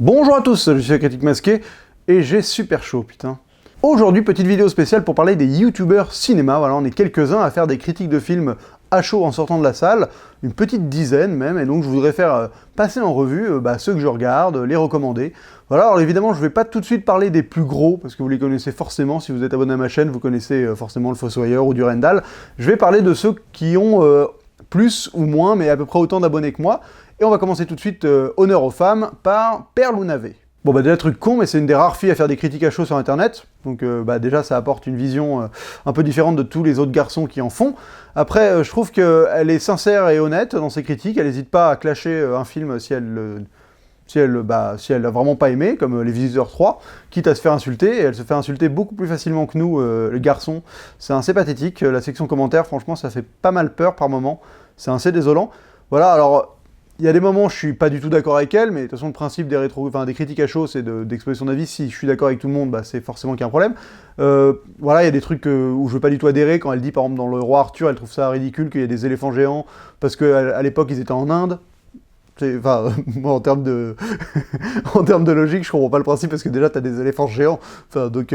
Bonjour à tous, je suis Critique Masqué et j'ai super chaud, putain. Aujourd'hui, petite vidéo spéciale pour parler des youtubeurs cinéma. Voilà, on est quelques-uns à faire des critiques de films à chaud en sortant de la salle, une petite dizaine même, et donc je voudrais faire passer en revue ceux que je regarde, les recommander. Voilà, alors évidemment, je vais pas tout de suite parler des plus gros, parce que vous les connaissez forcément, si vous êtes abonné à ma chaîne, vous connaissez forcément le Fossoyeur ou Durandal. Je vais parler de ceux qui ont plus ou moins, mais à peu près autant d'abonnés que moi. Et on va commencer tout de suite, honneur aux femmes, par Perlounavé. Bon déjà truc con, mais c'est une des rares filles à faire des critiques à chaud sur internet, donc déjà ça apporte une vision un peu différente de tous les autres garçons qui en font. Après, je trouve qu'elle est sincère et honnête dans ses critiques, elle n'hésite pas à clasher un film si elle a vraiment pas aimé, comme Les Visiteurs 3, quitte à se faire insulter, et elle se fait insulter beaucoup plus facilement que nous, les garçons. C'est assez pathétique, la section commentaires, franchement ça fait pas mal peur par moment, c'est assez désolant. Voilà, alors... Il y a des moments où je suis pas du tout d'accord avec elle, mais de toute façon le principe des critiques à chaud, c'est d'exposer son avis. Si je suis d'accord avec tout le monde, c'est forcément qu'il y a un problème. Voilà, il y a des trucs où je veux pas du tout adhérer, quand elle dit par exemple dans Le Roi Arthur, elle trouve ça ridicule qu'il y ait des éléphants géants, parce qu'à l'époque ils étaient en Inde. Enfin, moi en termes de... en termes de logique, je comprends pas le principe, parce que déjà t'as des éléphants géants. Enfin, donc...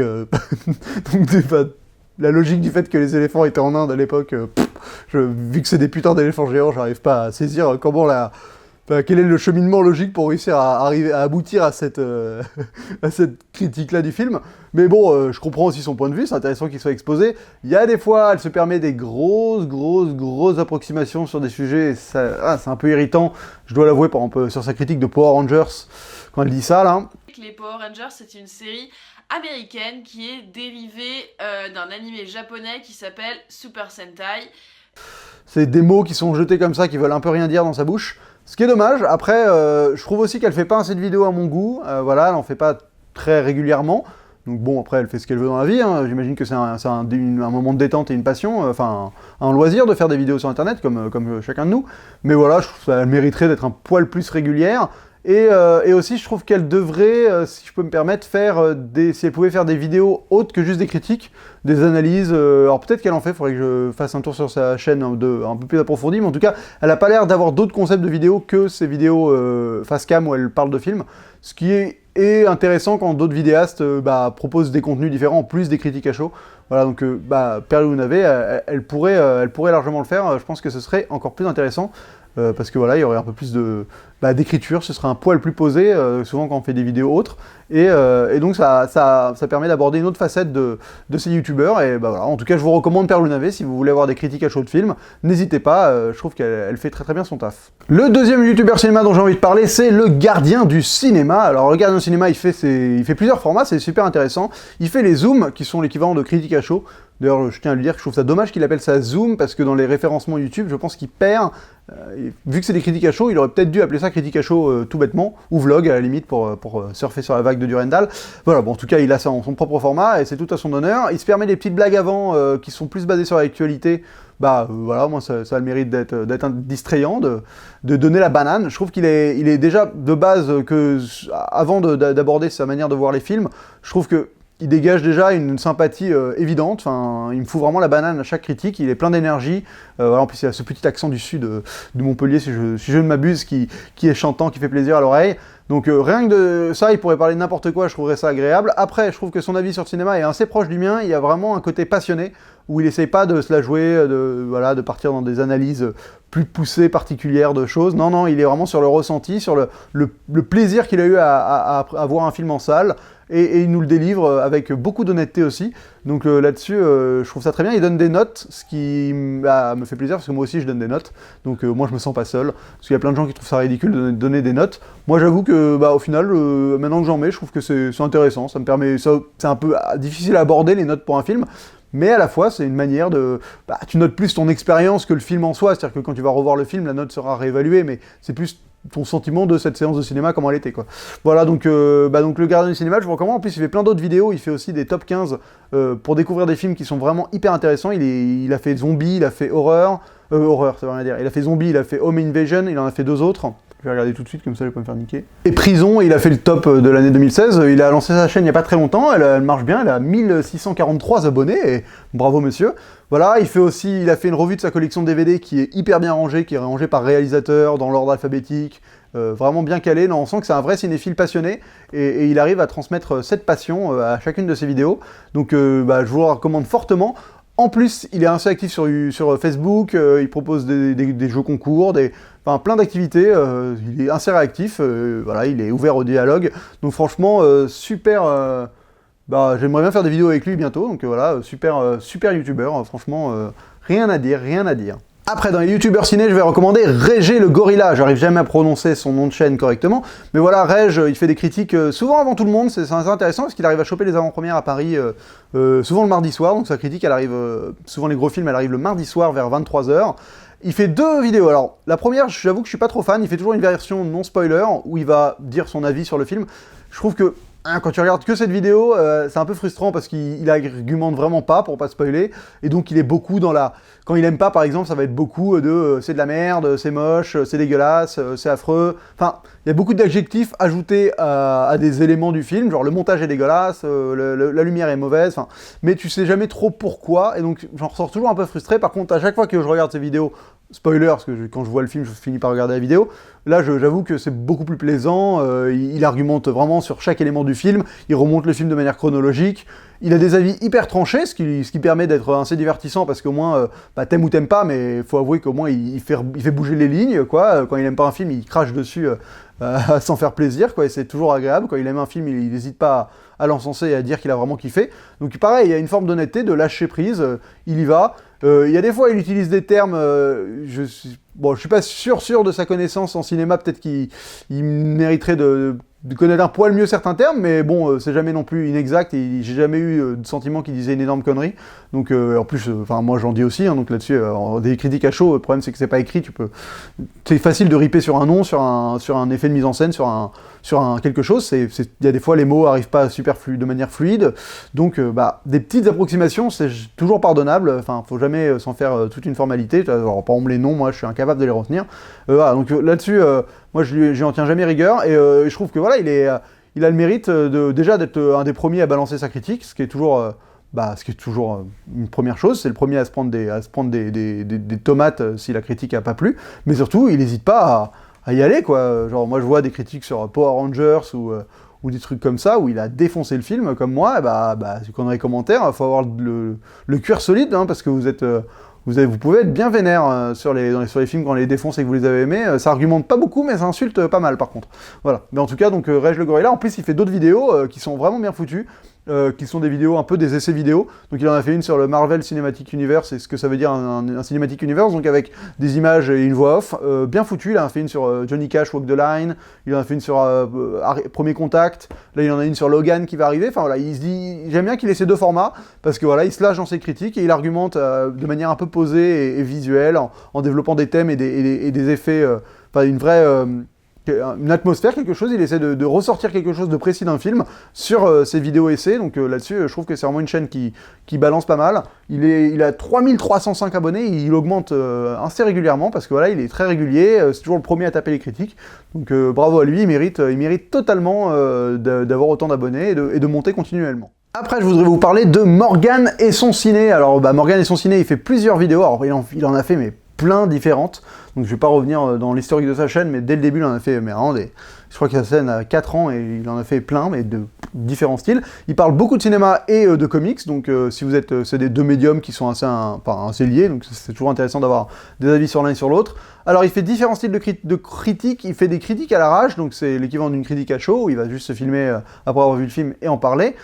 la logique du fait que les éléphants étaient en Inde à l'époque, vu que c'est des putains d'éléphants géants, j'arrive pas à saisir comment quel est le cheminement logique pour réussir à aboutir à cette critique-là du film. Mais bon, je comprends aussi son point de vue, c'est intéressant qu'il soit exposé. Il y a des fois, elle se permet des grosses approximations sur des sujets, c'est un peu irritant. Je dois l'avouer, par exemple, sur sa critique de Power Rangers, quand elle dit ça, là. Les Power Rangers, c'est une série américaine qui est dérivée d'un animé japonais qui s'appelle Super Sentai. C'est des mots qui sont jetés comme ça, qui veulent un peu rien dire dans sa bouche. Ce qui est dommage. Après, je trouve aussi qu'elle fait pas assez de vidéos à mon goût. Voilà, elle en fait pas très régulièrement. Donc bon, après, elle fait ce qu'elle veut dans la vie. Hein. J'imagine que c'est un moment de détente et une passion, enfin un loisir de faire des vidéos sur Internet, comme chacun de nous. Mais voilà, je trouve qu'elle mériterait d'être un poil plus régulière. Et aussi, je trouve qu'elle devrait, si je peux me permettre, si elle pouvait faire des vidéos autres que juste des critiques, des analyses. Alors peut-être qu'elle en fait, il faudrait que je fasse un tour sur sa chaîne un peu plus approfondi, mais en tout cas, elle n'a pas l'air d'avoir d'autres concepts de vidéos que ces vidéos face cam où elle parle de films, ce qui est intéressant quand d'autres vidéastes proposent des contenus différents en plus des critiques à chaud. Voilà, donc Perlounavé, elle pourrait largement le faire. Je pense que ce serait encore plus intéressant. Parce que voilà, il y aurait un peu plus d'écriture, ce serait un poil plus posé, souvent quand on fait des vidéos autres, et donc ça permet d'aborder une autre facette de ces youtubeurs, et voilà, en tout cas je vous recommande Perlounavé si vous voulez avoir des critiques à chaud de films, n'hésitez pas, je trouve qu'elle fait très bien son taf. Le deuxième youtubeur cinéma dont j'ai envie de parler, c'est le Gardien du Cinéma. Alors le Gardien du Cinéma, il fait plusieurs formats, c'est super intéressant, il fait les zooms, qui sont l'équivalent de critiques à chaud. D'ailleurs, je tiens à lui dire que je trouve ça dommage qu'il appelle ça Zoom, parce que dans les référencements YouTube, je pense qu'il perd. Vu que c'est des critiques à chaud, il aurait peut-être dû appeler ça critique à chaud tout bêtement, ou vlog à la limite, pour surfer sur la vague de Durandal. Voilà, bon, en tout cas, il a son propre format, et c'est tout à son honneur. Il se permet des petites blagues avant, qui sont plus basées sur l'actualité. Voilà, moi, ça a le mérite d'être distrayant, de donner la banane. Je trouve qu'il est déjà, de base, avant d'aborder sa manière de voir les films, je trouve que il dégage déjà une sympathie évidente, enfin, il me fout vraiment la banane à chaque critique, il est plein d'énergie, voilà, en plus il a ce petit accent du sud de Montpellier, si je ne m'abuse, qui est chantant, qui fait plaisir à l'oreille. Donc rien que de ça, il pourrait parler de n'importe quoi, je trouverais ça agréable. Après, je trouve que son avis sur le cinéma est assez proche du mien, il y a vraiment un côté passionné, où il essaye pas de se la jouer, de partir dans des analyses plus poussées, particulières de choses. Non, il est vraiment sur le ressenti, sur le plaisir qu'il a eu à voir un film en salle, et il nous le délivre avec beaucoup d'honnêteté aussi. Donc là-dessus, je trouve ça très bien. Il donne des notes, ce qui me fait plaisir, parce que moi aussi je donne des notes. Donc moi je me sens pas seul, parce qu'il y a plein de gens qui trouvent ça ridicule de donner des notes. Moi j'avoue que au final, maintenant que j'en mets, je trouve que c'est intéressant. Ça me permet, c'est un peu difficile à aborder les notes pour un film, mais à la fois c'est une manière de... tu notes plus ton expérience que le film en soi, c'est-à-dire que quand tu vas revoir le film, la note sera réévaluée, mais c'est plus ton sentiment de cette séance de cinéma, comment elle était, quoi. Voilà, donc le Gardien du Cinéma, je vous recommande. En plus, il fait plein d'autres vidéos, il fait aussi des top 15 pour découvrir des films qui sont vraiment hyper intéressants. Il a fait zombie, il a fait horreur, ça veut rien dire. Il a fait zombie, il a fait Home Invasion, il en a fait deux autres. Je vais regarder tout de suite, comme ça je vais pas me faire niquer. Et Prison, il a fait le top de l'année 2016, il a lancé sa chaîne il y a pas très longtemps, elle marche bien, elle a 1643 abonnés, et bravo monsieur. Voilà, il a fait une revue de sa collection de DVD qui est hyper bien rangée, qui est rangée par réalisateur, dans l'ordre alphabétique, vraiment bien calé. Non, on sent que c'est un vrai cinéphile passionné, et il arrive à transmettre cette passion à chacune de ses vidéos. Donc je vous le recommande fortement. En plus, il est assez actif sur Facebook, il propose des jeux concours, enfin, plein d'activités, il est assez réactif, voilà, il est ouvert au dialogue. Donc franchement, super... j'aimerais bien faire des vidéos avec lui bientôt, donc voilà, super youtubeur, franchement, rien à dire, rien à dire. Après, dans les youtubeurs ciné, je vais recommander Régé le Gorilla. J'arrive jamais à prononcer son nom de chaîne correctement, mais voilà, Rég, il fait des critiques souvent avant tout le monde, c'est assez intéressant parce qu'il arrive à choper les avant-premières à Paris souvent le mardi soir, donc sa critique, elle arrive, souvent les gros films, elle arrive le mardi soir vers 23 h. Il fait 2 vidéos. Alors, la première, j'avoue que je suis pas trop fan, il fait toujours une version non spoiler, où il va dire son avis sur le film. Je trouve que quand tu regardes que cette vidéo, c'est un peu frustrant parce qu'il argumente vraiment pas pour pas spoiler, et donc il est beaucoup dans la... Quand il aime pas, par exemple, ça va être beaucoup de c'est de la merde, c'est moche, c'est dégueulasse, c'est affreux. Enfin, il y a beaucoup d'adjectifs ajoutés à des éléments du film, genre le montage est dégueulasse, la lumière est mauvaise, enfin, mais tu sais jamais trop pourquoi, et donc j'en ressors toujours un peu frustré. Par contre, à chaque fois que je regarde ces vidéos, spoiler, parce que quand je vois le film, je finis par regarder la vidéo, là j'avoue que c'est beaucoup plus plaisant, il argumente vraiment sur chaque élément du film, il remonte le film de manière chronologique, il a des avis hyper tranchés, ce qui permet d'être assez divertissant, parce qu'au moins, t'aimes ou t'aimes pas, mais faut avouer qu'au moins il fait bouger les lignes, quoi. Quand il aime pas un film, il crache dessus sans faire plaisir, quoi, et c'est toujours agréable. Quand il aime un film, il n'hésite pas à l'encenser et à dire qu'il a vraiment kiffé. Donc pareil, il y a une forme d'honnêteté, de lâcher prise, il y va. Il y a des fois, il utilise des termes, je suis pas sûr de sa connaissance en cinéma, peut-être qu'il mériterait de connaître un poil mieux certains termes, mais bon, c'est jamais non plus inexact, et j'ai jamais eu de sentiment qu'il disait une énorme connerie. Donc en plus, moi j'en dis aussi, hein, donc là-dessus, des critiques à chaud, le problème c'est que c'est pas écrit, c'est facile de ripper sur un nom, sur un effet de mise en scène, sur un quelque chose, il y a des fois les mots arrivent pas de manière fluide, donc des petites approximations, c'est toujours pardonnable, enfin faut jamais s'en faire toute une formalité. Alors, par exemple les noms, moi je suis incapable de les retenir, voilà, donc là-dessus, moi je lui en tiens jamais rigueur, et je trouve que voilà, il a le mérite déjà d'être un des premiers à balancer sa critique, ce qui est toujours une première chose. C'est le premier à se prendre des tomates si la critique a pas plu, mais surtout il n'hésite pas à y aller, quoi. Genre moi je vois des critiques sur Power Rangers ou des trucs comme ça où il a défoncé le film comme moi, et quand on a les commentaires, il faut avoir le cuir solide, hein, parce que vous pouvez être bien vénère sur les films quand on les défonce et que vous les avez aimés. Ça argumente pas beaucoup, mais ça insulte pas mal par contre. Voilà. Mais en tout cas, donc Reg le Gorilla, en plus il fait d'autres vidéos qui sont vraiment bien foutues, qui sont des vidéos, un peu des essais vidéo. Donc il en a fait une sur le Marvel Cinematic Universe, et ce que ça veut dire un Cinematic Universe, donc avec des images et une voix off, bien foutues. Il en a fait une sur Johnny Cash, Walk the Line, il en a fait une sur Premier Contact, là il en a une sur Logan qui va arriver. Enfin voilà, il se dit, j'aime bien qu'il ait ces deux formats, parce que voilà, il se lâche dans ses critiques, et il argumente de manière un peu posée et visuelle, en développant des thèmes et des effets, une atmosphère, quelque chose. Il essaie de ressortir quelque chose de précis d'un film sur ses vidéos essais, donc là-dessus je trouve que c'est vraiment une chaîne qui balance pas mal. Il a 3305 abonnés, il augmente assez régulièrement, parce que voilà, il est très régulier, c'est toujours le premier à taper les critiques, donc bravo à lui, il mérite totalement d'avoir autant d'abonnés et de monter continuellement. Après, je voudrais vous parler de Morgan et son ciné. Alors Morgan et son ciné, il fait plusieurs vidéos, alors il en a fait mais plein différentes, donc je vais pas revenir dans l'historique de sa chaîne, mais dès le début il en a fait vraiment je crois que sa chaîne a 4 ans et il en a fait plein, mais de différents styles. Il parle beaucoup de cinéma et de comics, donc si vous êtes, c'est des deux médiums qui sont assez liés, donc c'est toujours intéressant d'avoir des avis sur l'un et sur l'autre. Alors il fait différents styles de critiques, il fait des critiques à l'arrache, donc c'est l'équivalent d'une critique à chaud, où il va juste se filmer après avoir vu le film et en parler.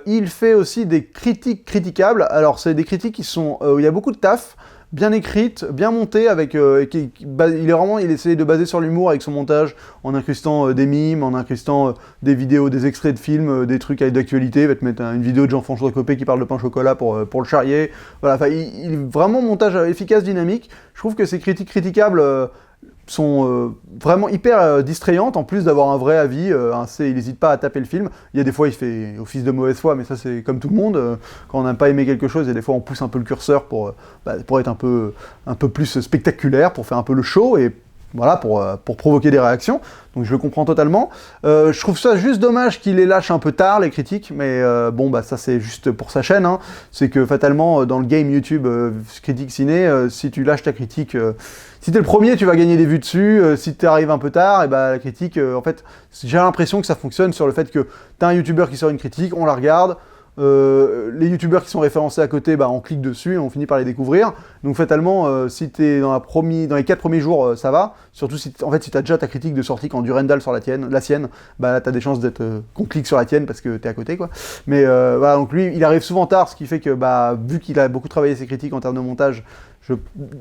Il fait aussi des critiques critiquables, alors c'est des critiques qui sont, où il y a beaucoup de taf, bien écrite, bien montée, il essaie de baser sur l'humour avec son montage, en incrustant des mimes, en incrustant des vidéos, des extraits de films, des trucs d'actualité. Il va te mettre une vidéo de Jean-François Copé qui parle de pain au chocolat pour le charrier. Voilà, enfin, il est vraiment montage efficace, dynamique. Je trouve que ces critiques critiquables sont vraiment hyper distrayantes, en plus d'avoir un vrai avis, il n'hésite pas à taper le film. Il y a des fois il fait office de mauvaise foi, mais ça c'est comme tout le monde, quand on n'a pas aimé quelque chose, il y a des fois on pousse un peu le curseur pour être un peu plus spectaculaire, pour faire un peu le show, et voilà, pour provoquer des réactions, donc je le comprends totalement. Je trouve ça juste dommage qu'il les lâche un peu tard, les critiques, mais bon, bah ça c'est juste pour sa chaîne, hein. C'est que fatalement, dans le game YouTube critique ciné, si tu lâches ta critique, si t'es le premier, tu vas gagner des vues dessus, si tu arrives un peu tard, et bah la critique, en fait, j'ai l'impression que ça fonctionne sur le fait que t'as un YouTuber qui sort une critique, on la regarde, les youtubeurs qui sont référencés à côté, bah, on clique dessus et on finit par les découvrir. Donc fatalement, si t'es dans les 4 premiers jours, ça va. Surtout si t'as déjà ta critique de sortie quand Durandal sort la sienne, bah t'as des chances d'être qu'on clique sur la tienne parce que t'es à côté, quoi. Mais voilà, donc lui, il arrive souvent tard, ce qui fait que bah vu qu'il a beaucoup travaillé ses critiques en termes de montage,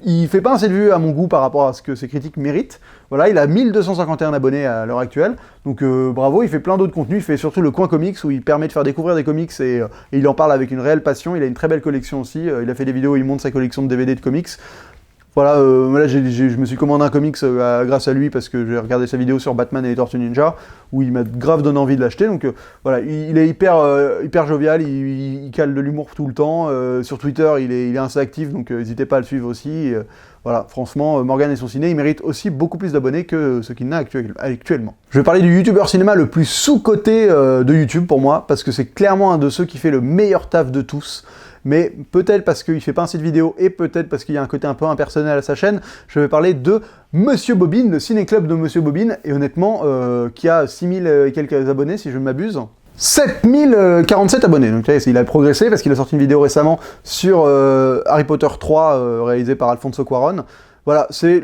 il fait pas assez de vues à mon goût par rapport à ce que ses critiques méritent. Voilà, il a 1251 abonnés à l'heure actuelle, donc bravo, il fait plein d'autres contenus, il fait surtout le coin comics où il permet de faire découvrir des comics et il en parle avec une réelle passion. Il a une très belle collection aussi, il a fait des vidéos où il montre sa collection de DVD de comics. Voilà, là je me suis commandé un comics grâce à lui parce que j'ai regardé sa vidéo sur Batman et les Tortues Ninja où il m'a grave donné envie de l'acheter. Donc voilà, il est hyper jovial, il cale de l'humour tout le temps. Sur Twitter, il est assez actif, donc n'hésitez pas à le suivre aussi. Voilà, franchement, Morgan et son ciné, il mérite aussi beaucoup plus d'abonnés que ce qu'il n'a actuellement. Je vais parler du youtubeur cinéma le plus sous-coté de YouTube pour moi, parce que c'est clairement un de ceux qui fait le meilleur taf de tous. Mais peut-être parce qu'il fait pas assez de vidéos et peut-être parce qu'il y a un côté un peu impersonnel à sa chaîne, je vais parler de Monsieur Bobine, le ciné-club de Monsieur Bobine, et honnêtement, qui a 6000 et quelques abonnés, si je ne m'abuse. 7047 abonnés, donc il a progressé parce qu'il a sorti une vidéo récemment sur Harry Potter 3, réalisé par Alfonso Cuarón. Voilà, c'est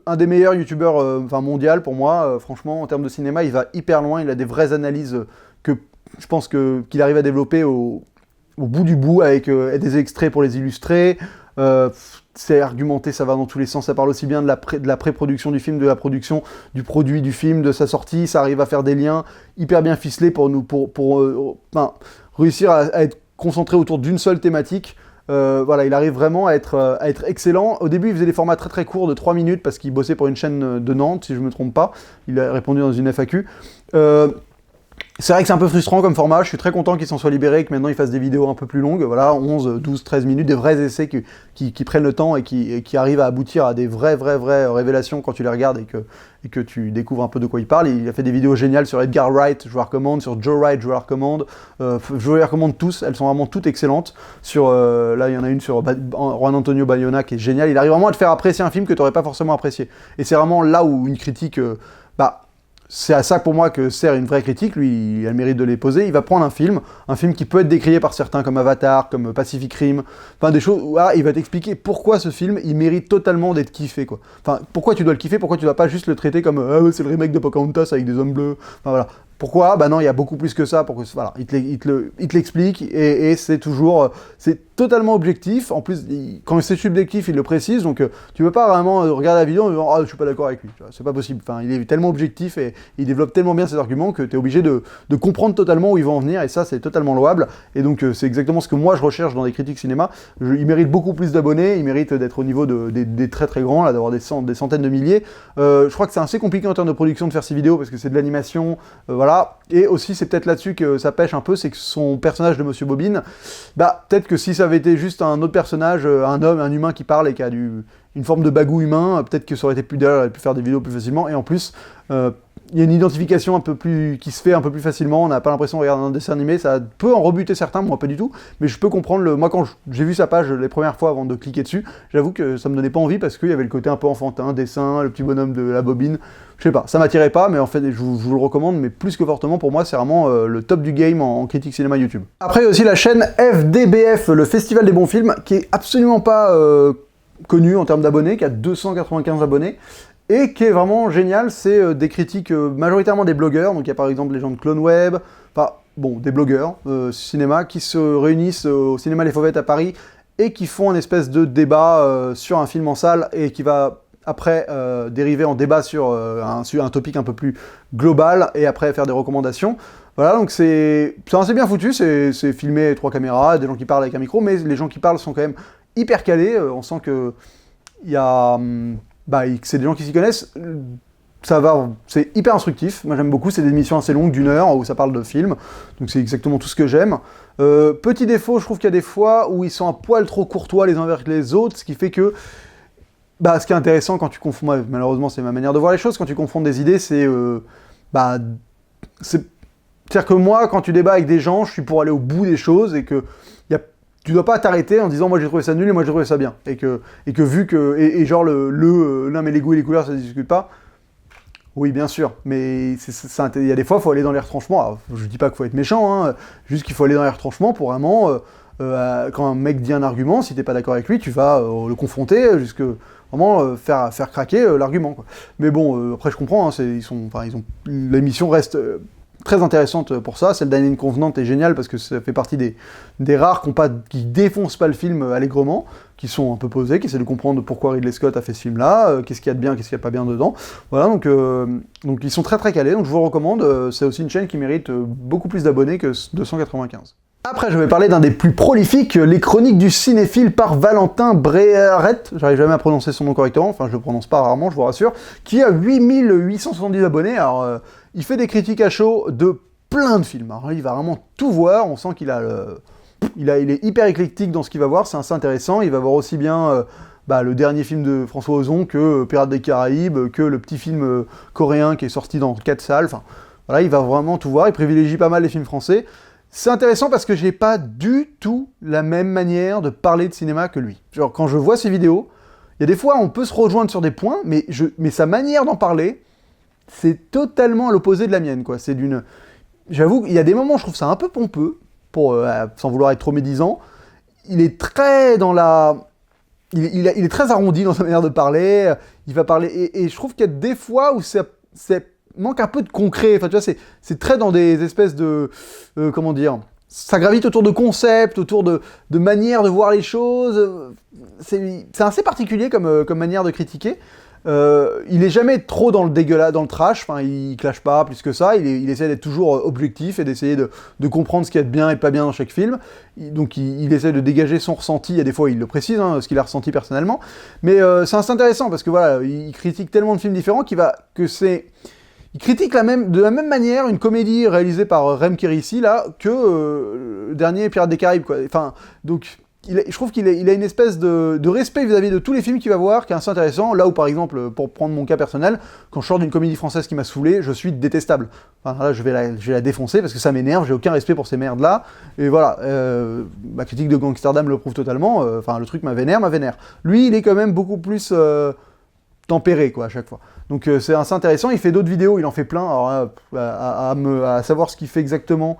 un des meilleurs youtubeurs mondial pour moi, franchement, en termes de cinéma, il va hyper loin, il a des vraies analyses que je pense qu'il arrive à développer au bout du bout, avec des extraits pour les illustrer, c'est argumenté, ça va dans tous les sens, ça parle aussi bien de la pré-production du film, de la production du produit du film, de sa sortie, ça arrive à faire des liens hyper bien ficelés pour réussir à être concentré autour d'une seule thématique. Voilà, il arrive vraiment à être excellent. Au début, il faisait des formats très très courts de 3 minutes parce qu'il bossait pour une chaîne de Nantes, si je ne me trompe pas. Il a répondu dans une FAQ. C'est vrai que c'est un peu frustrant comme format, je suis très content qu'il s'en soit libéré, que maintenant il fasse des vidéos un peu plus longues, voilà, 11, 12, 13 minutes, des vrais essais qui prennent le temps et qui arrivent à aboutir à des vraies révélations quand tu les regardes et que tu découvres un peu de quoi il parle. Il a fait des vidéos géniales sur Edgar Wright, je vous la recommande, sur Joe Wright, je vous la recommande, je vous les recommande tous, elles sont vraiment toutes excellentes. Là il y en a une sur Juan Antonio Bayona qui est géniale, il arrive vraiment à te faire apprécier un film que tu n'aurais pas forcément apprécié. Et c'est vraiment là où une critique, c'est à ça pour moi que sert une vraie critique, lui il a le mérite de les poser. Il va prendre un film qui peut être décrié par certains comme Avatar, comme Pacific Rim, enfin des choses où il va t'expliquer pourquoi ce film il mérite totalement d'être kiffé, quoi. Enfin, pourquoi tu dois le kiffer, pourquoi tu dois pas juste le traiter comme c'est le remake de Pocahontas avec des hommes bleus, enfin voilà. Pourquoi? Bah non, il y a beaucoup plus que ça, voilà, il te l'explique, et c'est toujours, c'est totalement objectif, en plus, quand c'est subjectif, il le précise, donc tu veux pas vraiment regarder la vidéo en disant « Ah, je suis pas d'accord avec lui », c'est pas possible, enfin, il est tellement objectif et il développe tellement bien ses arguments que tu es obligé de comprendre totalement où il va en venir, et ça, c'est totalement louable, et donc c'est exactement ce que moi je recherche dans des critiques cinéma. Il mérite beaucoup plus d'abonnés, il mérite d'être au niveau des très très grands, là, d'avoir des centaines de milliers. Je crois que c'est assez compliqué en termes de production de faire ces vidéos, parce que c'est de l'animation, voilà. Et aussi, c'est peut-être là-dessus que ça pêche un peu, c'est que son personnage de Monsieur Bobine, peut-être que si ça avait été juste un autre personnage, un humain qui parle et qui a une forme de bagou humain, peut-être que ça aurait été plus d'heures, il aurait pu faire des vidéos plus facilement, et en plus, il y a une identification qui se fait un peu plus facilement, on n'a pas l'impression de regarder un dessin animé, ça peut en rebuter certains, moi pas du tout, mais je peux comprendre, moi quand j'ai vu sa page les premières fois avant de cliquer dessus, j'avoue que ça me donnait pas envie parce qu'il y avait le côté un peu enfantin, dessin, le petit bonhomme de la bobine, je sais pas, ça m'attirait pas, mais en fait je vous le recommande, mais plus que fortement, pour moi c'est vraiment le top du game en critique cinéma YouTube. Après il y a aussi la chaîne FDBF, le Festival des bons films, qui est absolument pas connu en termes d'abonnés, qui a 295 abonnés, et qui est vraiment génial. C'est des critiques majoritairement des blogueurs, donc il y a par exemple les gens de CloneWeb, des blogueurs cinéma qui se réunissent au cinéma Les Fauvettes à Paris et qui font une espèce de débat sur un film en salle et qui va après dériver en débat sur un topic un peu plus global et après faire des recommandations. Voilà, donc c'est assez bien foutu, c'est filmé 3 caméras, des gens qui parlent avec un micro, mais les gens qui parlent sont quand même hyper calés, on sent que c'est des gens qui s'y connaissent, c'est hyper instructif, moi j'aime beaucoup, c'est des émissions assez longues d'1 heure où ça parle de films, donc c'est exactement tout ce que j'aime. Petit défaut, je trouve qu'il y a des fois où ils sont un poil trop courtois les uns avec les autres, ce qui fait que Bah, ce qui est intéressant quand tu confonds, moi, malheureusement c'est ma manière de voir les choses, quand tu confonds des idées, bah, c'est-à-dire que moi, quand tu débats avec des gens, je suis pour aller au bout des choses et que tu dois pas t'arrêter en disant moi j'ai trouvé ça nul et moi j'ai trouvé ça bien. Et que vu que. Et genre non mais les goûts et les couleurs ça se discute pas. Oui, bien sûr, mais il y a des fois, il faut aller dans les retranchements. Alors, je dis pas qu'il faut être méchant, hein, juste qu'il faut aller dans les retranchements pour vraiment, quand un mec dit un argument, si t'es pas d'accord avec lui, tu vas le confronter jusque vraiment faire craquer l'argument, quoi. Mais bon, après je comprends, hein, l'émission reste très intéressante pour ça. Celle d'Alien Covenant est géniale parce que ça fait partie des rares qui défoncent pas le film allègrement, qui sont un peu posés, qui essaient de comprendre pourquoi Ridley Scott a fait ce film-là, qu'est-ce qu'il y a de bien, qu'est-ce qu'il n'y a pas bien dedans. Voilà, donc ils sont très très calés, donc je vous recommande. C'est aussi une chaîne qui mérite beaucoup plus d'abonnés que 295. Après, je vais parler d'un des plus prolifiques, les chroniques du cinéphile par Valentin Bréharet, j'arrive jamais à prononcer son nom correctement, enfin je le prononce pas rarement, je vous rassure, qui a 8870 abonnés. Alors, il fait des critiques à chaud de plein de films. Alors, il va vraiment tout voir, on sent qu'il a il est hyper éclectique dans ce qu'il va voir, c'est assez intéressant. Il va voir aussi bien le dernier film de François Ozon que Pirates des Caraïbes, que le petit film coréen qui est sorti dans 4 salles. Enfin, voilà, il va vraiment tout voir. Il privilégie pas mal les films français. C'est intéressant parce que j'ai pas du tout la même manière de parler de cinéma que lui. Genre, quand je vois ses vidéos, il y a des fois on peut se rejoindre sur des points, mais sa manière d'en parler, c'est totalement à l'opposé de la mienne, quoi. J'avoue qu'il y a des moments où je trouve ça un peu pompeux, sans vouloir être trop médisant. Il est très dans il est très arrondi dans sa manière de parler. Il va parler et je trouve qu'il y a des fois où ça manque un peu de concret. Enfin, tu vois, c'est très dans des espèces de comment dire. Ça gravite autour de concepts, autour de manières de voir les choses. C'est assez particulier comme manière de critiquer. Il est jamais trop dans le dégueulasse, dans le trash, enfin il clash pas plus que ça, il essaie d'être toujours objectif et d'essayer de comprendre ce qu'il y a de bien et de pas bien dans chaque film. Donc il essaie de dégager son ressenti, il y a des fois il le précise, hein, ce qu'il a ressenti personnellement, mais c'est assez intéressant parce que voilà, il critique tellement de films différents il critique de la même manière une comédie réalisée par Rem Kérissi là que le dernier Pirates des Caraïbes, quoi. Enfin, donc je trouve qu'il a une espèce de respect vis-à-vis de tous les films qu'il va voir, qui est assez intéressant. Là où, par exemple, pour prendre mon cas personnel, quand je sors d'une comédie française qui m'a saoulé, je suis détestable. Enfin, là, je vais la défoncer parce que ça m'énerve, j'ai aucun respect pour ces merdes-là. Et voilà, ma critique de Gangsterdam le prouve totalement. Enfin, le truc m'a vénère. Lui, il est quand même beaucoup plus tempéré, quoi, à chaque fois. Donc c'est assez intéressant. Il fait d'autres vidéos, il en fait plein. Alors, à savoir ce qu'il fait exactement.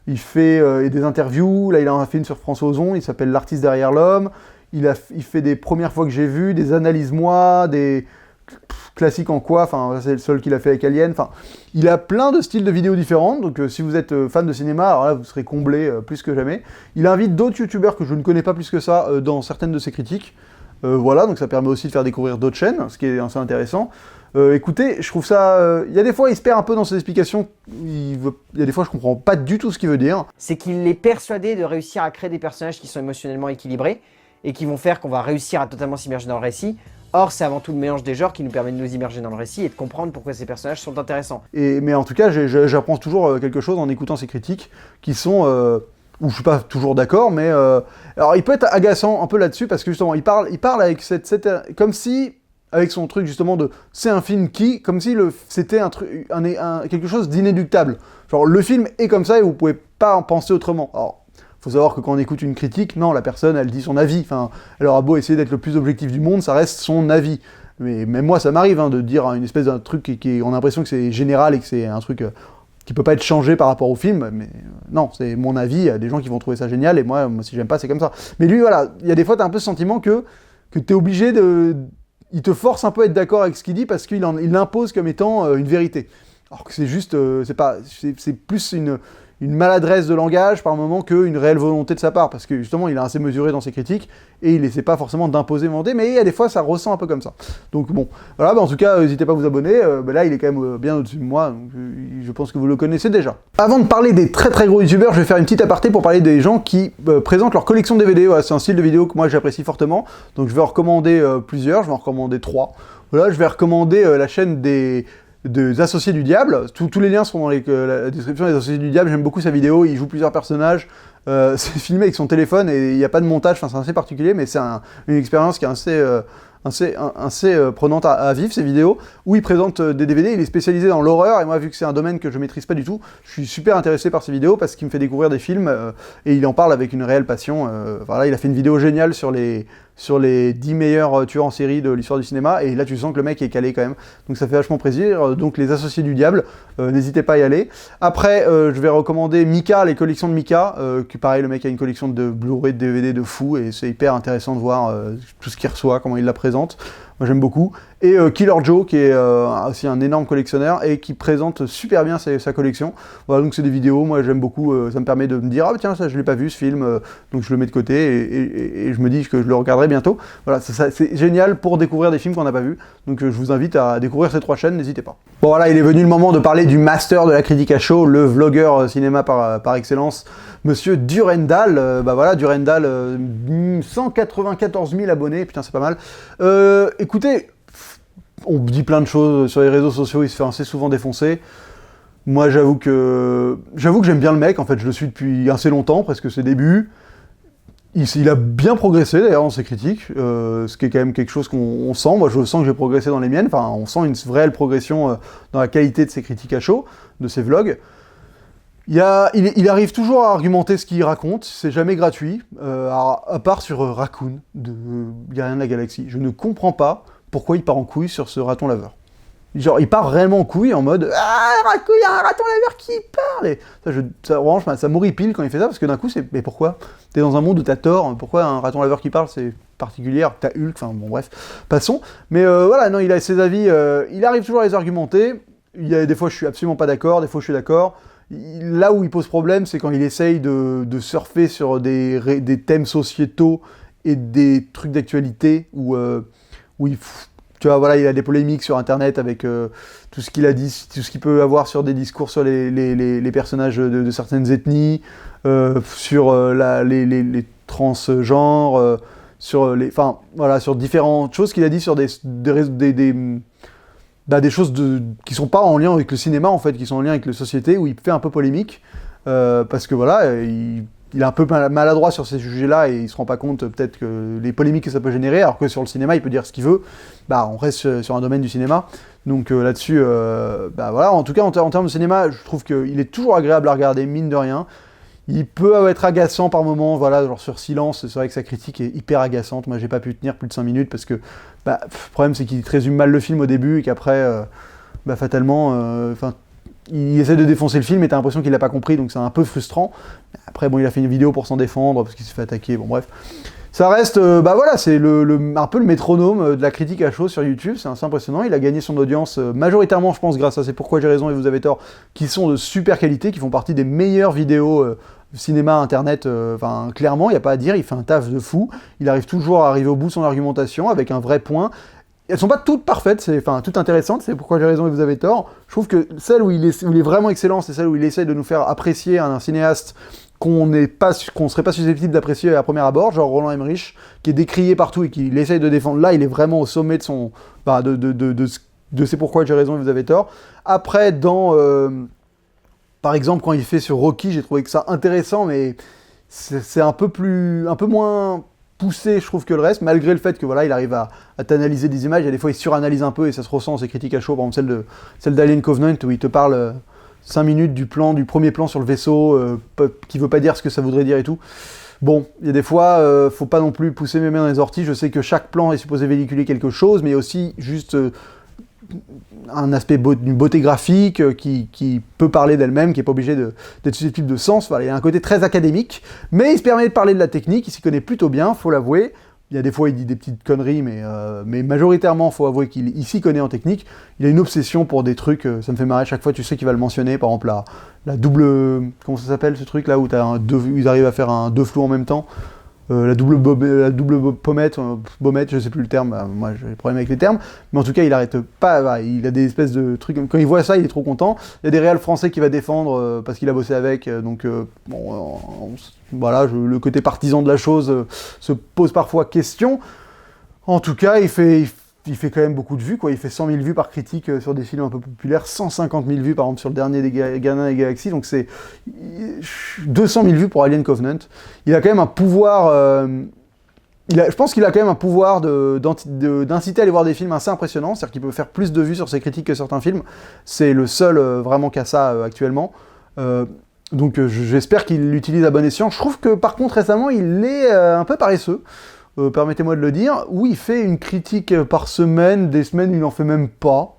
Il fait des interviews, là il a un film sur François Ozon, il s'appelle L'artiste derrière l'homme, il fait des premières fois que j'ai vu, des analyses moi, des classiques en quoi, enfin c'est le seul qu'il a fait avec Alien, enfin il a plein de styles de vidéos différents, donc si vous êtes fan de cinéma, alors là vous serez comblé plus que jamais. Il invite d'autres youtubeurs que je ne connais pas plus que ça dans certaines de ses critiques, voilà, donc ça permet aussi de faire découvrir d'autres chaînes, ce qui est assez intéressant. Écoutez, je trouve ça... Il y a des fois, il se perd un peu dans ses explications. Il y a des fois, je comprends pas du tout ce qu'il veut dire. C'est qu'il est persuadé de réussir à créer des personnages qui sont émotionnellement équilibrés et qui vont faire qu'on va réussir à totalement s'immerger dans le récit. Or, c'est avant tout le mélange des genres qui nous permet de nous immerger dans le récit et de comprendre pourquoi ces personnages sont intéressants. Mais en tout cas, j'apprends toujours quelque chose en écoutant ces critiques qui sont... où je suis pas toujours d'accord, mais... Alors, il peut être agaçant un peu là-dessus parce que justement, il parle avec comme si... avec son truc justement c'est un film comme si c'était quelque chose d'inéluctable. Genre le film est comme ça et vous pouvez pas en penser autrement. Alors, faut savoir que quand on écoute une critique, non, la personne elle dit son avis. Enfin, elle aura beau essayer d'être le plus objectif du monde, ça reste son avis. Mais même moi, ça m'arrive de dire une espèce d'un truc on a l'impression que c'est général et que c'est un truc qui peut pas être changé par rapport au film. Mais non, c'est mon avis. Il y a des gens qui vont trouver ça génial et moi si j'aime pas, c'est comme ça. Mais lui, voilà, il y a des fois t'as un peu ce sentiment que t'es obligé il te force un peu à être d'accord avec ce qu'il dit parce qu'il l'impose comme étant une vérité. Alors que c'est juste, c'est plus une maladresse de langage par moment qu'une réelle volonté de sa part, parce que justement il est assez mesuré dans ses critiques et il n'essaie pas forcément d'imposer monter, mais il y a des fois ça ressent un peu comme ça. Donc bon, voilà, en tout cas n'hésitez pas à vous abonner, là il est quand même bien au-dessus de moi, donc je pense que vous le connaissez déjà. Avant de parler des très très gros youtubeurs, je vais faire une petite aparté pour parler des gens qui présentent leur collection DVD. Voilà, c'est un style de vidéo que moi j'apprécie fortement, donc je vais en recommander plusieurs, je vais en recommander 3. Voilà, je vais recommander la chaîne des Associés du Diable. Tous les liens seront dans la description des Associés du Diable. J'aime beaucoup sa vidéo, il joue plusieurs personnages. C'est filmé avec son téléphone et il n'y a pas de montage, enfin, c'est assez particulier, mais c'est une expérience qui est assez prenante à vivre, ces vidéos, où il présente des DVD, il est spécialisé dans l'horreur, et moi, vu que c'est un domaine que je maîtrise pas du tout, je suis super intéressé par ces vidéos, parce qu'il me fait découvrir des films, et il en parle avec une réelle passion. Voilà, il a fait une vidéo géniale sur les 10 meilleurs tueurs en série de l'histoire du cinéma, et là tu sens que le mec est calé quand même, donc ça fait vachement plaisir. Donc les Associés du Diable, n'hésitez pas à y aller. Après, je vais recommander Mika, les collections de Mika, qui pareil, le mec a une collection de Blu-ray, de DVD de fou, et c'est hyper intéressant de voir tout ce qu'il reçoit, comment il la présente. Moi j'aime beaucoup. Et Killer Joe, qui est aussi un énorme collectionneur, et qui présente super bien sa collection. Voilà, donc c'est des vidéos, moi j'aime beaucoup, ça me permet de me dire, ah tiens, ça je l'ai pas vu ce film, donc je le mets de côté, et je me dis que je le regarderai bientôt. Voilà, c'est génial pour découvrir des films qu'on n'a pas vus, donc je vous invite à découvrir ces 3 chaînes, n'hésitez pas. Bon voilà, il est venu le moment de parler du master de la critique à chaud, le vlogueur cinéma par excellence, Monsieur Durendal. Bah voilà, Durendal, 194 000 abonnés, putain c'est pas mal. Écoutez, on dit plein de choses sur les réseaux sociaux, il se fait assez souvent défoncer. Moi j'avoue que j'aime bien le mec, en fait je le suis depuis assez longtemps, presque ses débuts. Il a bien progressé d'ailleurs dans ses critiques, ce qui est quand même quelque chose qu'on sent. Moi je sens que j'ai progressé dans les miennes, enfin on sent une réelle progression dans la qualité de ses critiques à chaud, de ses vlogs. Il arrive toujours à argumenter ce qu'il raconte, c'est jamais gratuit, à part sur Raccoon de Gardiens de la Galaxie. Je ne comprends pas pourquoi il part en couille sur ce raton laveur. Genre, il part réellement en couille en mode « Ah, Raccoon, il y a un raton laveur qui parle !» Et ça m'horripile quand il fait ça, parce que d'un coup, c'est « Mais pourquoi ? T'es dans un monde où t'as tort, pourquoi un raton laveur qui parle, c'est particulier, t'as Hulk, enfin bon bref, passons. » Mais voilà, non, il a ses avis, il arrive toujours à les argumenter. Il y a des fois, je suis absolument pas d'accord, des fois, je suis d'accord. Là où il pose problème, c'est quand il essaye de surfer sur des thèmes sociétaux et des trucs d'actualité où tu vois, voilà, il a des polémiques sur Internet avec tout ce qu'il a dit, tout ce qu'il peut avoir sur des discours sur les personnages de certaines ethnies, sur les transgenres, sur différentes choses qu'il a dit sur des choses qui sont pas en lien avec le cinéma, en fait, qui sont en lien avec la société, où il fait un peu polémique, parce que voilà, il est un peu maladroit sur ces sujets-là, et il se rend pas compte peut-être que les polémiques que ça peut générer, alors que sur le cinéma, il peut dire ce qu'il veut. Bah, on reste sur un domaine du cinéma, donc là-dessus, bah voilà, en tout cas, en termes de cinéma, je trouve qu'il est toujours agréable à regarder, mine de rien. Il peut être agaçant par moments, voilà, genre sur Silence, c'est vrai que sa critique est hyper agaçante. Moi, j'ai pas pu tenir plus de 5 minutes parce que, le problème, c'est qu'il te résume mal le film au début et qu'après, fatalement, il essaie de défoncer le film et t'as l'impression qu'il l'a pas compris, donc c'est un peu frustrant. Après, bon, il a fait une vidéo pour s'en défendre parce qu'il s'est fait attaquer, bon, bref. Ça reste, voilà, c'est un peu le métronome de la critique à chaud sur YouTube, c'est assez impressionnant. Il a gagné son audience majoritairement, je pense, grâce à C'est Pourquoi J'ai Raison et Vous Avez Tort, qui sont de super qualité, qui font partie des meilleures vidéos cinéma, internet, clairement, il n'y a pas à dire, il fait un taf de fou. Il arrive toujours à arriver au bout de son argumentation avec un vrai point. Elles sont pas toutes parfaites, toutes intéressantes, c'est Pourquoi J'ai Raison et Vous Avez Tort. Je trouve que celle où il est vraiment excellent, c'est celle où il essaie de nous faire apprécier un cinéaste qu'on serait pas susceptible d'apprécier à premier abord, genre Roland Emmerich, qui est décrié partout et qui essaye de défendre. Là, il est vraiment au sommet de son, de C'est Pourquoi J'ai Raison et Vous Avez Tort. Après, par exemple, quand il fait sur Rocky, j'ai trouvé que ça intéressant, mais c'est un peu moins poussé, je trouve, que le reste, malgré le fait que voilà, il arrive à t'analyser des images. Il y a des fois, il suranalyse un peu et ça se ressent dans ses critiques à chaud. Par exemple, celle d'Alien Covenant, où il te parle 5 minutes du premier plan sur le vaisseau, qui veut pas dire ce que ça voudrait dire et tout. Bon, il y a des fois, faut pas non plus pousser mes mains dans les orties. Je sais que chaque plan est supposé véhiculer quelque chose, mais aussi juste un aspect d'une beauté graphique qui peut parler d'elle-même, qui n'est pas obligé d'être susceptible de sens. Voilà, il y a un côté très académique, mais il se permet de parler de la technique, il s'y connaît plutôt bien, faut l'avouer. Il y a des fois, il dit des petites conneries, mais majoritairement, il faut avouer qu'il s'y connaît en technique. Il a une obsession pour des trucs, ça me fait marrer chaque fois, tu sais qu'il va le mentionner, par exemple la double... Comment ça s'appelle ce truc là où ils arrivent à faire deux flous en même temps, la double pommette, bommette, je sais plus le terme, moi j'ai des problèmes avec les termes, mais en tout cas il arrête pas, il a des espèces de trucs, quand il voit ça il est trop content. Il y a des réals français qu'il va défendre parce qu'il a bossé avec, donc voilà, le côté partisan de la chose se pose parfois question. En tout cas il fait quand même beaucoup de vues, quoi. Il fait 100 000 vues par critique sur des films un peu populaires, 150 000 vues par exemple sur le dernier des Gardiens des Galaxies, donc c'est 200 000 vues pour Alien Covenant. Il a quand même un pouvoir je pense qu'il a quand même un pouvoir d'inciter à aller voir des films assez impressionnants, c'est-à-dire qu'il peut faire plus de vues sur ses critiques que certains films. C'est le seul vraiment qui a ça actuellement. Donc j'espère qu'il l'utilise à bon escient. Je trouve que par contre récemment il est un peu paresseux, permettez-moi de le dire, où il fait une critique par semaine, des semaines il n'en fait même pas.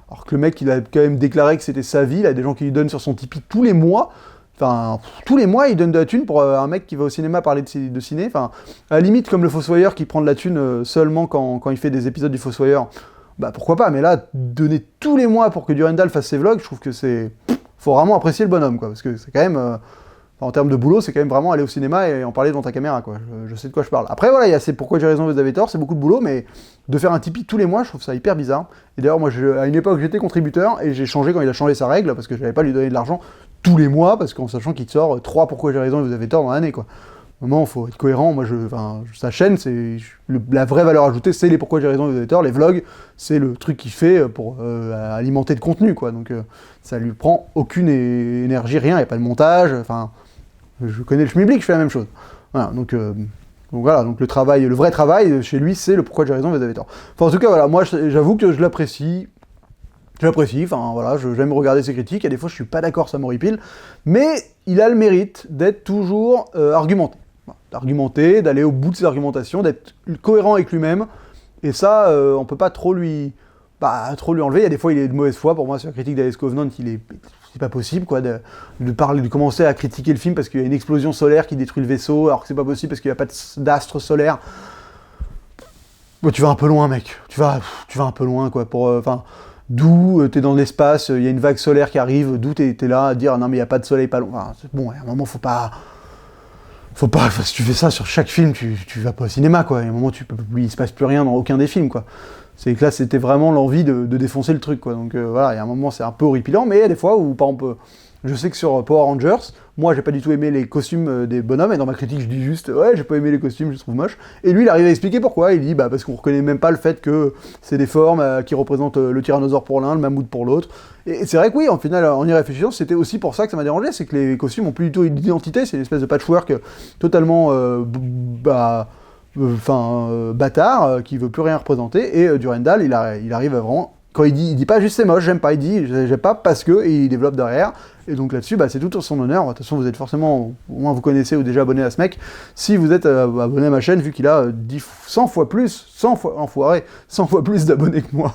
Alors que le mec il a quand même déclaré que c'était sa vie, il a des gens qui lui donnent sur son Tipeee tous les mois. Enfin, tous les mois, il donne de la thune pour un mec qui va au cinéma parler de ciné. Enfin, à la limite, comme le Fossoyeur qui prend de la thune seulement quand il fait des épisodes du Fossoyeur, bah pourquoi pas. Mais là, donner tous les mois pour que Durandal fasse ses vlogs, je trouve que c'est... Faut vraiment apprécier le bonhomme, quoi. Parce que c'est quand même... en termes de boulot, c'est quand même vraiment aller au cinéma et en parler devant ta caméra, quoi. Je sais de quoi je parle. Après, voilà, il y a c'est pourquoi j'ai raison, vous avez tort, c'est beaucoup de boulot, mais de faire un Tipeee tous les mois, je trouve ça hyper bizarre. Et d'ailleurs, moi, à une époque, j'étais contributeur et j'ai changé quand il a changé sa règle, parce que je n'avais pas lui donner de l'argent tous les mois, parce qu'en sachant qu'il te sort 3 pourquoi j'ai raison et vous avez tort dans l'année, quoi. Au moment, il faut être cohérent. Moi, sa chaîne, la vraie valeur ajoutée, c'est les pourquoi j'ai raison et vous avez tort. Les vlogs, c'est le truc qu'il fait pour alimenter de contenu, quoi. Donc, ça lui prend aucune énergie, rien. Il n'y a pas de montage. Enfin, je connais le schmilblick, je fais la même chose. Voilà, donc voilà, donc le vrai travail chez lui, c'est le pourquoi j'ai raison et vous avez tort. Enfin, en tout cas, voilà, moi, j'avoue que je l'apprécie. Enfin voilà, j'aime regarder ses critiques, il y a des fois je suis pas d'accord, ça m'horripile, mais il a le mérite d'être toujours argumenté. Voilà, d'argumenter, d'aller au bout de ses argumentations, d'être cohérent avec lui-même, et ça, on peut pas trop lui enlever. Il y a des fois il est de mauvaise foi, pour moi sur la critique d'Alice Covenant, c'est pas possible quoi, de commencer à critiquer le film parce qu'il y a une explosion solaire qui détruit le vaisseau, alors que c'est pas possible parce qu'il n'y a pas d'astre solaire. Bon, tu vas un peu loin mec, tu vas un peu loin quoi, d'où t'es dans l'espace, il y a une vague solaire qui arrive, d'où t'es là à dire non mais il n'y a pas de soleil pas loin. Enfin, bon, à un moment faut pas, si tu fais ça sur chaque film, tu vas pas au cinéma quoi. À un moment il se passe plus rien dans aucun des films quoi. C'est que là c'était vraiment l'envie de défoncer le truc quoi. Donc voilà, il y a un moment c'est un peu horripilant, mais il y a des fois où par exemple, je sais que sur Power Rangers, moi j'ai pas du tout aimé les costumes des bonhommes, et dans ma critique je dis juste ouais j'ai pas aimé les costumes, je les trouve moches, et lui il arrive à expliquer pourquoi, il dit parce qu'on reconnaît même pas le fait que c'est des formes qui représentent le tyrannosaure pour l'un, le mammouth pour l'autre, et c'est vrai que oui, en final en y réfléchissant c'était aussi pour ça que ça m'a dérangé, c'est que les costumes ont plus du tout une identité, c'est une espèce de patchwork totalement bâtard qui veut plus rien représenter, et Durandal il arrive à vraiment... Quand il dit pas juste c'est moche, j'aime pas, il dit j'aime pas parce que, et il développe derrière. Et donc là-dessus, c'est tout en son honneur. De toute façon, vous êtes forcément, au moins vous connaissez ou déjà abonné à ce mec. Si vous êtes abonné à ma chaîne, vu qu'il a 100 fois plus d'abonnés que moi.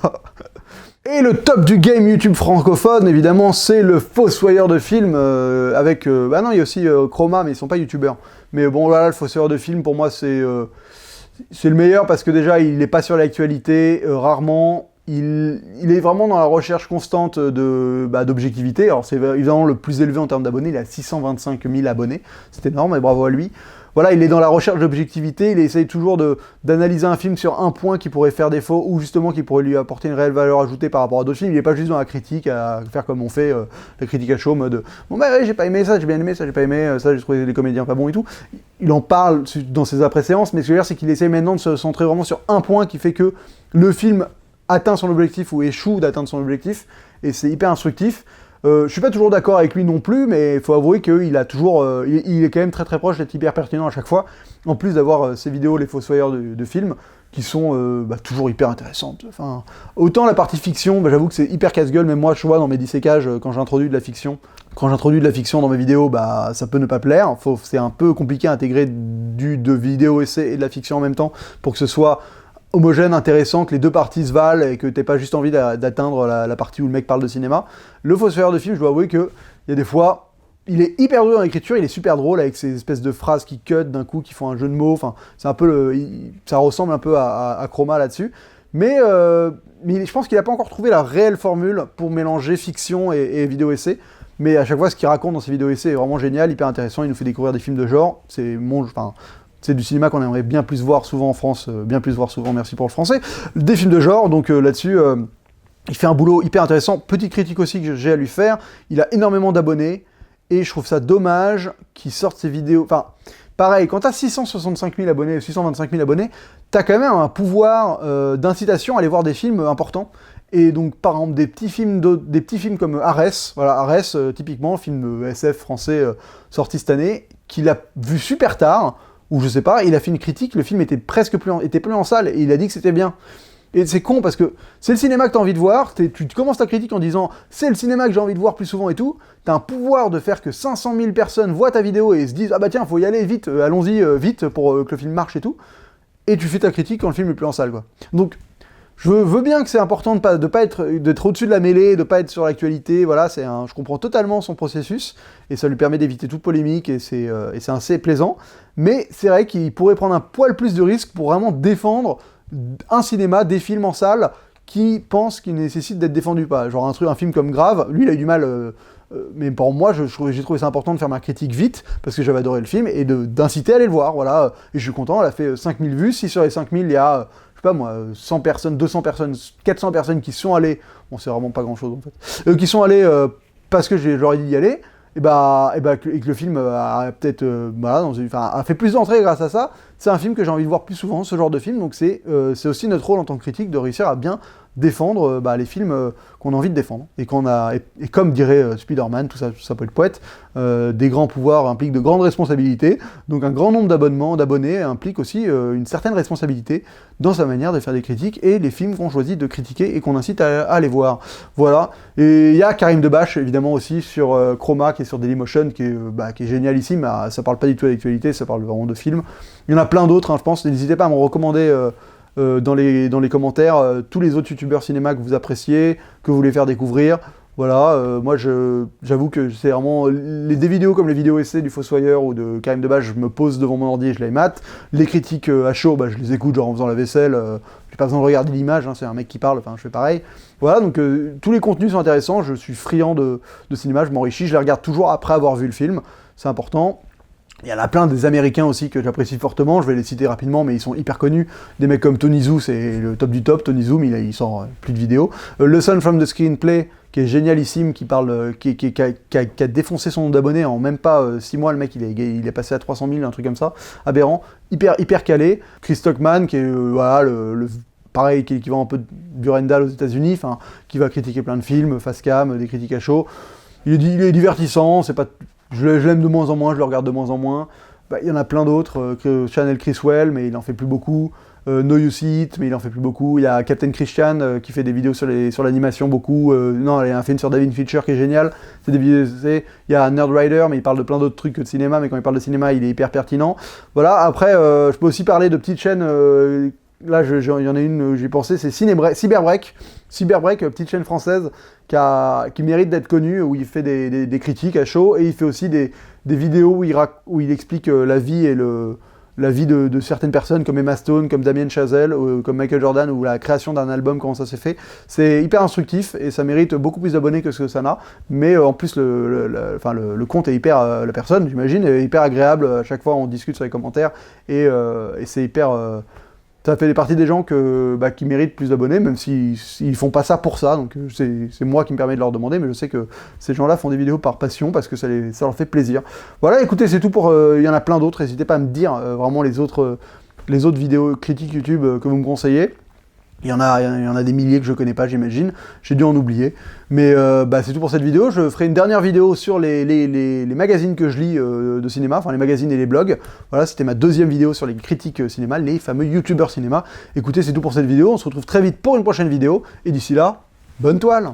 Et le top du game YouTube francophone, évidemment, c'est le Fossoyeur de films avec... non, il y a aussi Chroma, mais ils sont pas youtubeurs. Mais bon, voilà, le Fossoyeur de films, pour moi, c'est le meilleur parce que déjà, il est pas sur l'actualité, rarement... Il est vraiment dans la recherche constante d'objectivité. Alors c'est évidemment le plus élevé en termes d'abonnés, il a 625 000 abonnés, c'est énorme et bravo à lui. Voilà, il est dans la recherche d'objectivité, il essaye toujours d'analyser un film sur un point qui pourrait faire défaut ou justement qui pourrait lui apporter une réelle valeur ajoutée par rapport à d'autres films. Il n'est pas juste dans la critique à faire comme on fait la critique à chaud, mode bon ouais, j'ai pas aimé ça, j'ai bien aimé ça, j'ai pas aimé ça, j'ai trouvé les comédiens pas bons et tout. Il en parle dans ses après-séances, mais ce que je veux dire c'est qu'il essaye maintenant de se centrer vraiment sur un point qui fait que le film atteint son objectif ou échoue d'atteindre son objectif, et c'est hyper instructif. Je suis pas toujours d'accord avec lui non plus, mais il faut avouer qu'il a toujours, il est quand même très très proche d'être hyper pertinent à chaque fois, en plus d'avoir ces vidéos, les Fossoyeurs de films, qui sont toujours hyper intéressantes. Enfin, autant la partie fiction, j'avoue que c'est hyper casse-gueule, même moi je vois dans mes dissécages, quand j'introduis de la fiction dans mes vidéos, ça peut ne pas plaire, c'est un peu compliqué à intégrer de vidéo essai et de la fiction en même temps, pour que ce soit homogène, intéressant, que les deux parties se valent et que t'aies pas juste envie d'atteindre la partie où le mec parle de cinéma. Le Fossoyeur de film, je dois avouer que il y a des fois, il est hyper dur dans l'écriture, il est super drôle avec ces espèces de phrases qui cut d'un coup, qui font un jeu de mots, enfin, c'est un peu ça ressemble un peu à Chroma là-dessus. Mais je pense qu'il n'a pas encore trouvé la réelle formule pour mélanger fiction et vidéo essai. Mais à chaque fois, ce qu'il raconte dans ses vidéos essais est vraiment génial, hyper intéressant, il nous fait découvrir des films de genre, c'est du cinéma qu'on aimerait bien plus voir souvent en France, merci pour le français, des films de genre, donc là-dessus, il fait un boulot hyper intéressant. Petite critique aussi que j'ai à lui faire, il a énormément d'abonnés, et je trouve ça dommage qu'il sorte ses vidéos, pareil, quand t'as 665 000 abonnés, 625 000 abonnés, t'as quand même un pouvoir d'incitation à aller voir des films importants, et donc par exemple des petits films comme Arès, voilà, Arès, typiquement, film SF français sorti cette année, qu'il a vu super tard, ou je sais pas, il a fait une critique, le film était presque était plus en salle, et il a dit que c'était bien. Et c'est con parce que c'est le cinéma que t'as envie de voir, tu commences ta critique en disant c'est le cinéma que j'ai envie de voir plus souvent et tout, t'as un pouvoir de faire que 500 000 personnes voient ta vidéo et se disent ah bah tiens faut y aller vite, allons-y vite pour que le film marche et tout, et tu fais ta critique quand le film est plus en salle quoi. Donc je veux bien que c'est important de pas être d'être au-dessus de la mêlée, de pas être sur l'actualité, voilà, je comprends totalement son processus, et ça lui permet d'éviter toute polémique, et c'est assez plaisant, mais c'est vrai qu'il pourrait prendre un poil plus de risques pour vraiment défendre un cinéma, des films en salle, qui pensent qu'ils nécessitent d'être défendus pas. Genre un film comme Grave, lui il a eu du mal, mais pour moi j'ai trouvé ça important de faire ma critique vite, parce que j'avais adoré le film, et d'inciter à aller le voir, voilà, et je suis content, elle a fait 5000 vues, si sur les 5000 il y a... je sais pas moi, 100 personnes, 200 personnes, 400 personnes qui sont allées, bon c'est vraiment pas grand chose en fait, qui sont allées parce que j'aurais dit d'y aller, et que le film a peut-être voilà, a fait plus d'entrées grâce à ça, c'est un film que j'ai envie de voir plus souvent, ce genre de film, donc c'est aussi notre rôle en tant que critique de réussir à bien défendre les films qu'on a envie de défendre, et comme dirait Spider-Man, tout ça peut être poète, des grands pouvoirs impliquent de grandes responsabilités, donc un grand nombre d'abonnés implique aussi une certaine responsabilité dans sa manière de faire des critiques, et les films qu'on choisit de critiquer et qu'on incite à aller voir. Voilà, et il y a Karim Debache évidemment aussi sur Chroma, qui est sur Dailymotion, qui est génialissime, ça parle pas du tout de l'actualité, ça parle vraiment de films. Il y en a plein d'autres, hein, je pense, n'hésitez pas à me recommander dans les commentaires tous les autres youtubeurs cinéma que vous appréciez, que vous voulez faire découvrir. Voilà, moi j'avoue que c'est vraiment des vidéos comme les vidéos essais du Fossoyeur ou de Karim Debache, je me pose devant mon ordi et je les mate. Les critiques à chaud, je les écoute genre en faisant la vaisselle, j'ai pas besoin de regarder l'image, hein, c'est un mec qui parle, enfin je fais pareil. Voilà, donc tous les contenus sont intéressants, je suis friand de cinéma, je m'enrichis, je les regarde toujours après avoir vu le film, c'est important. Il y en a plein des Américains aussi que j'apprécie fortement, je vais les citer rapidement, mais ils sont hyper connus. Des mecs comme Tony Zhu, c'est le top du top, Tony Zhu, mais il sort plus de vidéos. Lesson from the Screenplay, qui est génialissime, qui a défoncé son nombre d'abonnés en même pas 6 mois, le mec il est passé à 300 000, un truc comme ça, aberrant, hyper calé. Chris Stockman, qui est voilà, pareil, qui vend un peu de Durandal aux États-Unis, qui va critiquer plein de films, face cam, des critiques à chaud. Il est divertissant, c'est pas... Je l'aime de moins en moins, je le regarde de moins en moins. Il y en a plein d'autres, Chanel Chriswell, mais il en fait plus beaucoup. No You See It, mais il en fait plus beaucoup. Il y a Captain Christian qui fait des vidéos sur l'animation beaucoup. Non, il a fait une sur David Fincher qui est génial. C'est des vidéos. Il y a Nerd Rider, mais il parle de plein d'autres trucs que de cinéma, mais quand il parle de cinéma, il est hyper pertinent. Voilà, après, je peux aussi parler de petites chaînes. Là, il y en a une, j'ai pensé, c'est Cyberbreak. Cyberbreak, petite chaîne française qui mérite d'être connue, où il fait des critiques à chaud, et il fait aussi des vidéos où il explique la vie et la vie de certaines personnes, comme Emma Stone, comme Damien Chazelle, comme Michael Jordan, ou la création d'un album, comment ça s'est fait. C'est hyper instructif, et ça mérite beaucoup plus d'abonnés que ce que ça n'a, mais en plus, le compte est hyper, la personne, j'imagine, est hyper agréable, à chaque fois on discute sur les commentaires, et c'est hyper... ça fait partie des gens qui méritent plus d'abonnés, même s'ils font pas ça pour ça, donc c'est moi qui me permets de leur demander, mais je sais que ces gens-là font des vidéos par passion, parce que ça leur fait plaisir. Voilà, écoutez, c'est tout pour... il y en a plein d'autres, n'hésitez pas à me dire vraiment les autres vidéos critiques YouTube que vous me conseillez. Il y en a des milliers que je connais pas, j'imagine. J'ai dû en oublier. Mais c'est tout pour cette vidéo. Je ferai une dernière vidéo sur les magazines que je lis de cinéma, enfin les magazines et les blogs. Voilà, c'était ma deuxième vidéo sur les critiques cinéma, les fameux youtubeurs cinéma. Écoutez, c'est tout pour cette vidéo. On se retrouve très vite pour une prochaine vidéo. Et d'ici là, bonne toile!